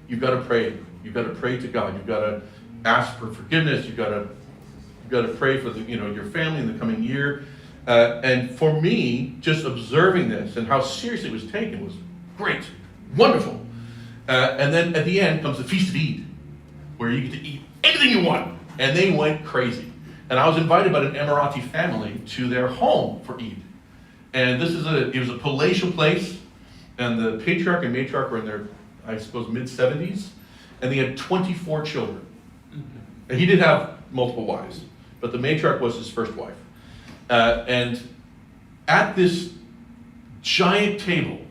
You've got to pray. You've got to pray to God. You've got to ask for forgiveness. You've got to pray for your family in the coming year. And for me, just observing this and how seriously it was taken was great, wonderful. And then at the end comes the Feast of Eid, where you get to eat anything you want. And they went crazy. And I was invited by an Emirati family to their home for Eid. And it was a palatial place, and the patriarch and matriarch were in their, I suppose, mid-70s, and they had 24 children. And he did have multiple wives, but the matriarch was his first wife. And at this giant table,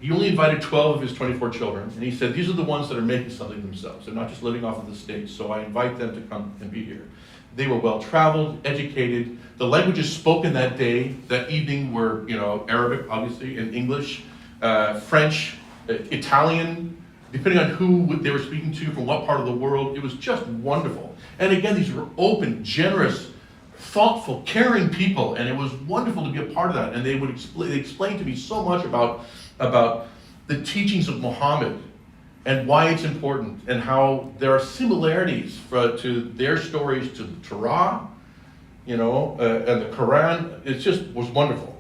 he only invited 12 of his 24 children, and he said, these are the ones that are making something themselves. They're not just living off of the stage, so I invite them to come and be here. They were well-traveled, educated. The languages spoken that day, that evening, were Arabic, obviously, and English, French, Italian, depending on who they were speaking to, from what part of the world. It was just wonderful. And again, these were open, generous, thoughtful, caring people, and it was wonderful to be a part of that. And they explained to me so much about the teachings of Muhammad and why it's important, and how there are similarities to their stories to the Torah, and the Quran. It just was wonderful.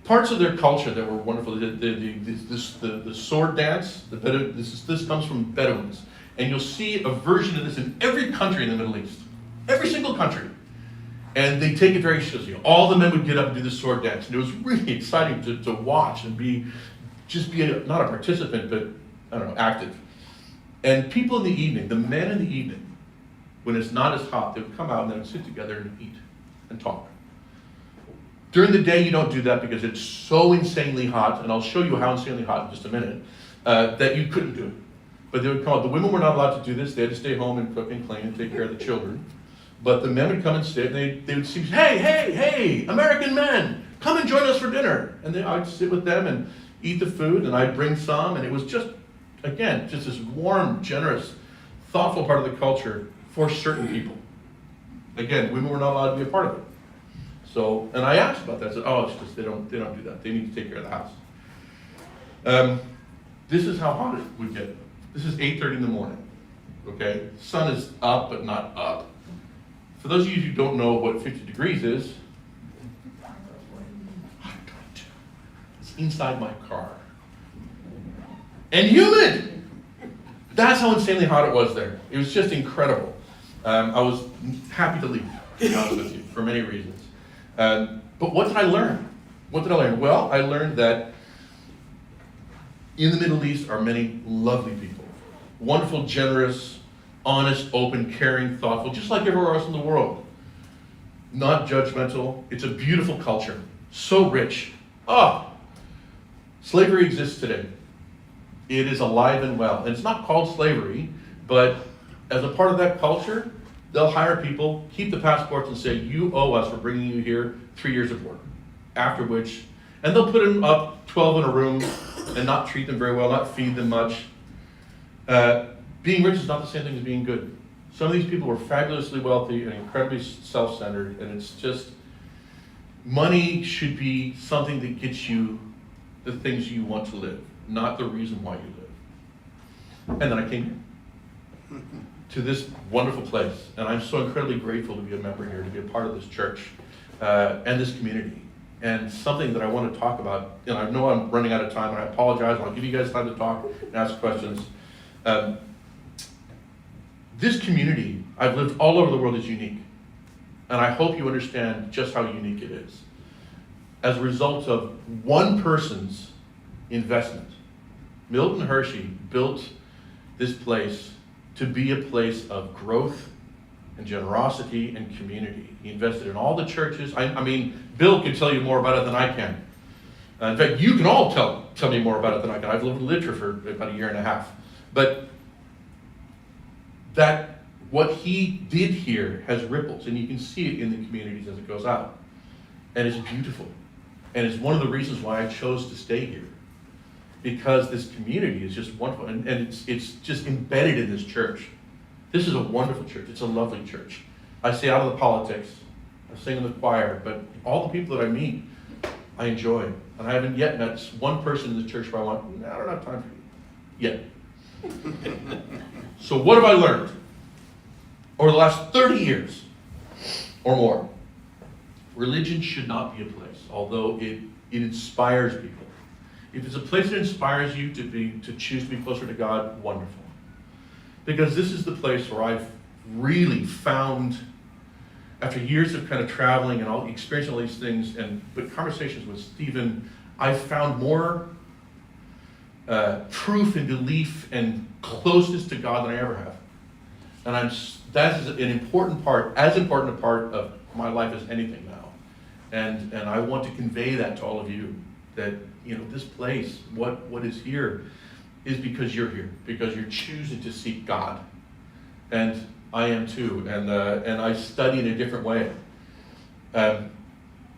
Parts of their culture that were wonderful. The sword dance. This comes from Bedouins, and you'll see a version of this in every country in the Middle East, every single country. And they take it very seriously. All the men would get up and do the sword dance, and it was really exciting to watch and be not a participant, but active. And people in the evening, the men in the evening, when it's not as hot, they would come out and they would sit together and eat and talk. During the day, you don't do that because it's so insanely hot, and I'll show you how insanely hot in just a minute, that you couldn't do it. But they would come out. The women were not allowed to do this. They had to stay home and cook and clean and take care of the children. But the men would come and sit, and they would say, hey, American men, come and join us for dinner. And then I'd sit with them and eat the food, and I'd bring some, and it was just, again, just this warm, generous, thoughtful part of the culture for certain people. Again, women were not allowed to be a part of it. So, and I asked about that. I said, oh, it's just they don't do that. They need to take care of the house. This is how hot it would get. This is 8:30 in the morning. Okay, sun is up but not up. For those of you who don't know what 50 degrees is, it's inside my car. And humid! That's how insanely hot it was there. It was just incredible. I was happy to leave, to be honest with you, for many reasons. But what did I learn? Well, I learned that in the Middle East are many lovely people. Wonderful, generous, honest, open, caring, thoughtful, just like everywhere else in the world. Not judgmental. It's a beautiful culture. So rich. Slavery exists today. It is alive and well. And it's not called slavery, but as a part of that culture, they'll hire people, keep the passports, and say, you owe us for bringing you here 3 years of work. After which, and they'll put them up 12 in a room and not treat them very well, not feed them much. Being rich is not the same thing as being good. Some of these people were fabulously wealthy and incredibly self-centered, and it's just, money should be something that gets you the things you want to live, not the reason why you live. And then I came here to this wonderful place, and I'm so incredibly grateful to be a member here, to be a part of this church and this community. And something that I want to talk about, and I know I'm running out of time, and I apologize, I'll give you guys time to talk and ask questions. This community, I've lived all over the world, is unique. And I hope you understand just how unique it is. As a result of one person's investment, Milton Hershey built this place to be a place of growth and generosity and community. He invested in all the churches. I mean, Bill can tell you more about it than I can. In fact, you can all tell me more about it than I can. I've lived in literature for about a year and a half. But that what he did here has ripples, and you can see it in the communities as it goes out. And it's beautiful. And it's one of the reasons why I chose to stay here. Because this community is just wonderful, and it's just embedded in this church. This is a wonderful church. It's a lovely church. I stay out of the politics. I sing in the choir, but all the people that I meet, I enjoy. And I haven't yet met one person in the church where I went, I don't have time for you. Yet. So what have I learned? Over the last 30 years or more, religion should not be a place, although it inspires people. If it's a place that inspires you to choose to be closer to God, wonderful. Because this is the place where I've really found, after years of kind of traveling and experiencing all these things, but conversations with Stephen, I've found more proof and belief and closeness to God than I ever have. And that is an important part, as important a part of my life as anything now. And I want to convey that to all of you, that this place, what is here, is because you're here, because you're choosing to seek God. And I am too, and I study in a different way.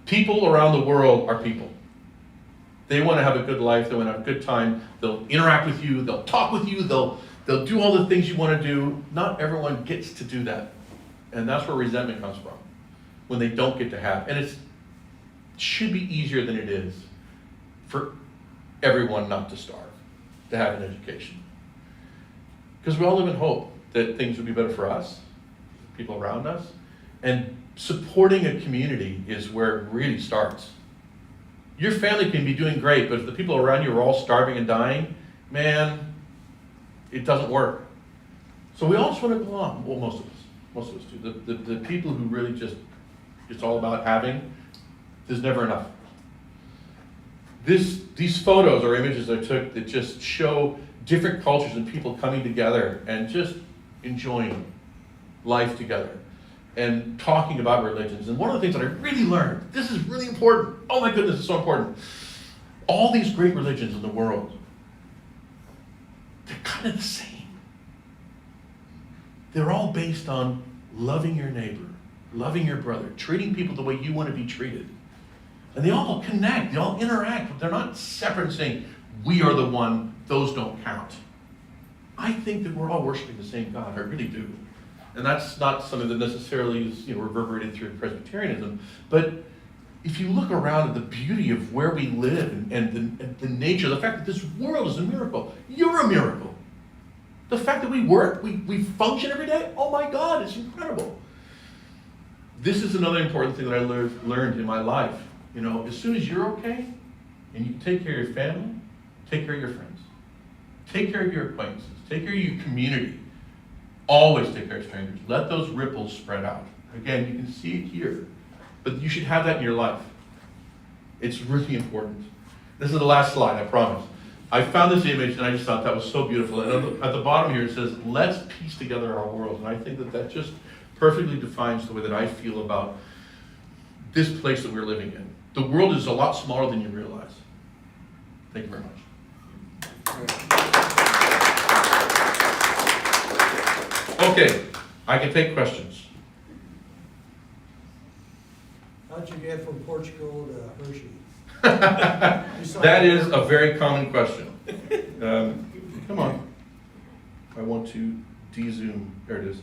People around the world are people. They want to have a good life, they want to have a good time, they'll interact with you, they'll talk with you, they'll do all the things you want to do. Not everyone gets to do that. And that's where resentment comes from, when they don't get to have. And it should be easier than it is for everyone not to starve, to have an education. Because we all live in hope that things would be better for us, people around us. And supporting a community is where it really starts. Your family can be doing great, but if the people around you are all starving and dying, man, it doesn't work. So we all just want to go on. Well, most of us do. The people who really just, it's all about having, there's never enough. These photos or images I took that just show different cultures and people coming together and just enjoying life together. and talking about religions. And one of the things that I really learned, this is really important. Oh my goodness, it's so important. All these great religions in the world, they're kind of the same. They're all based on loving your neighbor, loving your brother, treating people the way you want to be treated. And they all connect, they all interact, but they're not separate and saying, we are the one, those don't count. I think that we're all worshiping the same God, I really do. And that's not something that necessarily is reverberated through Presbyterianism, but if you look around at the beauty of where we live and the nature, the fact that this world is a miracle, you're a miracle. The fact that we work, we function every day, oh my God, it's incredible. This is another important thing that I learned in my life. As soon as you're okay, and you take care of your family, take care of your friends, take care of your acquaintances, take care of your community, always take care of strangers. Let those ripples spread out. Again, you can see it here, but you should have that in your life. It's really important. This is the last slide, I promise. I found this image and I just thought that was so beautiful. And at the bottom here it says, let's piece together our world. And I think that just perfectly defines the way that I feel about this place that we're living in. The world is a lot smaller than you realize. Thank you very much. Okay, I can take questions. How'd you get from Portugal to Hershey? That is a very common question. Come on. I want to de-zoom. There it is.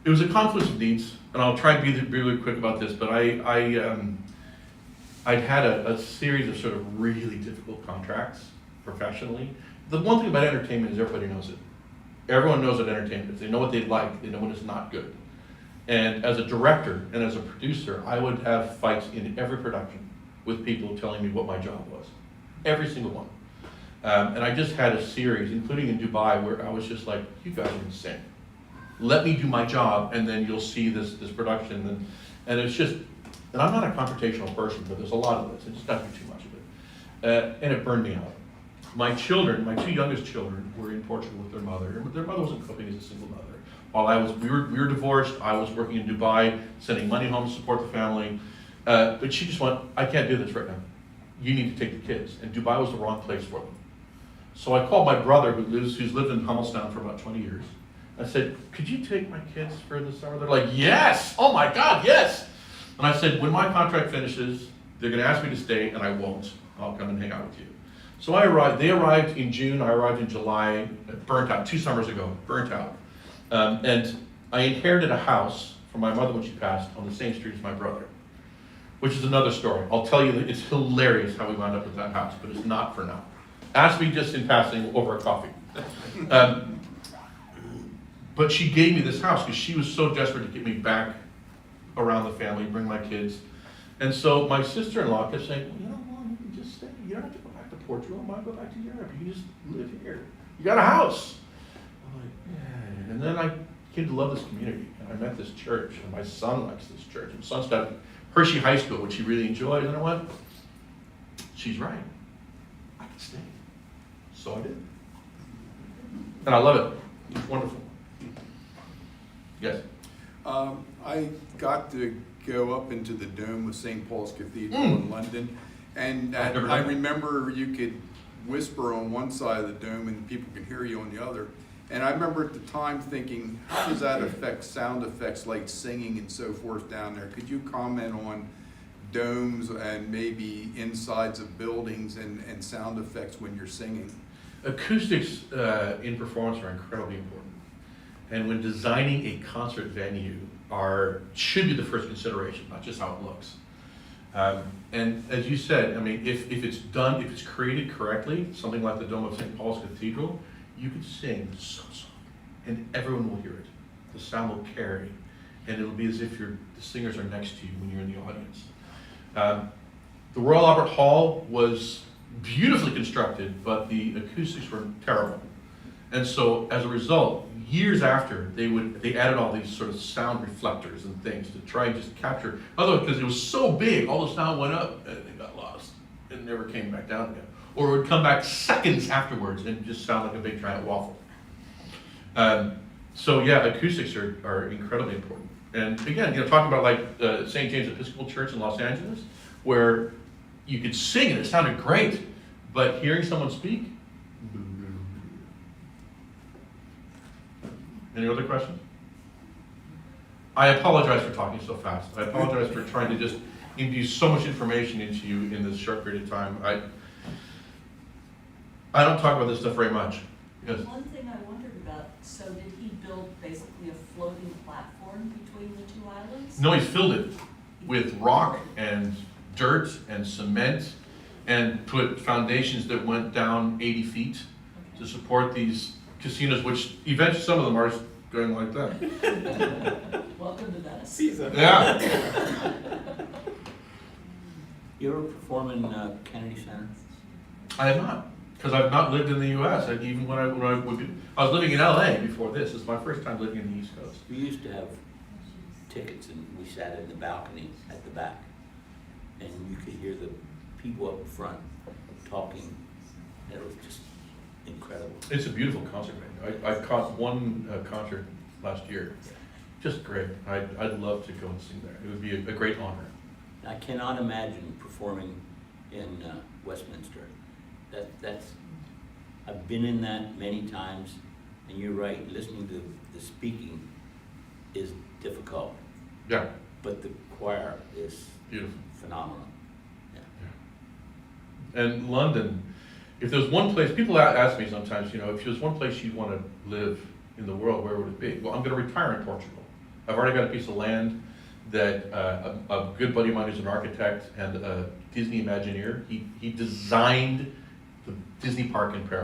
It was a confluence of needs, and I'll try and be really quick about this, but I'd had a series of sort of really difficult contracts professionally. The one thing about entertainment is everybody knows it. Everyone knows what entertainment is. They know what they like. They know when it's not good. And as a director and as a producer, I would have fights in every production with people telling me what my job was. Every single one. And I just had a series, including in Dubai, where I was just like, you guys are insane. Let me do my job, and then you'll see this production. And it's just, and I'm not a confrontational person, but there's a lot of this. It just got me too much of it. And it burned me out. My children, my two youngest children, were in Portugal with their mother. And their mother wasn't coping as a single mother. While we were divorced, I was working in Dubai, sending money home to support the family. But she just went, I can't do this right now. You need to take the kids. And Dubai was the wrong place for them. So I called my brother, who's lived in Hummelstown for about 20 years. I said, could you take my kids for the summer? They're like, yes! Oh my God, yes! And I said, when my contract finishes, they're gonna ask me to stay, and I won't. I'll come and hang out with you. So I arrived, they arrived in June, I arrived in July, burnt out, 2 summers ago, burnt out. And I inherited a house from my mother when she passed on the same street as my brother, which is another story. I'll tell you that it's hilarious how we wound up with that house, but it's not for now. Ask me just in passing over a coffee. But she gave me this house because she was so desperate to get me back around the family, bring my kids. And so my sister-in-law kept saying, well, Mom, you can just stay. You don't have to go back to Portugal. Why go back to Europe? You can just live here. You got a house. I'm like, yeah. And then I came to love this community. And I met this church. And my son likes this church. And my son's got Hershey High School, which he really enjoys. And I went, she's right. I can stay. So I did. And I love it. It's wonderful. Yes? I got to go up into the dome of St. Paul's Cathedral in London, and I remember you could whisper on one side of the dome and people could hear you on the other. And I remember at the time thinking, how does that affect sound effects like singing and so forth down there? Could you comment on domes and maybe insides of buildings and sound effects when you're singing? Acoustics in performance are incredibly important. And when designing a concert venue should be the first consideration, not just how it looks. And as you said, I mean, if it's created correctly, something like the Dome of St. Paul's Cathedral, you could sing so soft, and everyone will hear it. The sound will carry, and it'll be as if the singers are next to you when you're in the audience. The Royal Albert Hall was beautifully constructed, but the acoustics were terrible. And so, as a result, years after, they added all these sort of sound reflectors and things to try and just capture. Otherwise, because it was so big, all the sound went up and it got lost and never came back down again. Or it would come back seconds afterwards and just sound like a big giant waffle. So yeah, acoustics are incredibly important. And again, talking about like St. James Episcopal Church in Los Angeles, where you could sing and it sounded great, but hearing someone speak. Any other questions? I apologize for talking so fast. I apologize for trying to just infuse so much information into you in this short period of time. I don't talk about this stuff very much. Because One thing I wondered about, so did he build basically a floating platform between the two islands? no, he's filled it with rock and dirt and cement and put foundations that went down 80 feet to support these casinos, which eventually some of them are going like that. Welcome to Venice. Caesar. Yeah. You ever perform in Kennedy Center? I have not, because I've not lived in the U.S. Even when I was living in L.A. before this. It's my first time living in the East Coast. We used to have tickets and we sat in the balcony at the back. And you could hear the people up front talking. It was just incredible. It's a beautiful concert venue. I caught one concert last year. Just great. I'd love to go and sing there. It would be a great honor. I cannot imagine performing in Westminster. I've been in that many times, and you're right, listening to the speaking is difficult, Yeah, but the choir is beautiful. phenomenal. Yeah. And London, if there's one place, people ask me sometimes, if there's one place you'd want to live in the world, where would it be? Well, I'm going to retire in Portugal. I've already got a piece of land that a good buddy of mine who's an architect and a Disney Imagineer, he designed the Disney park in Paris.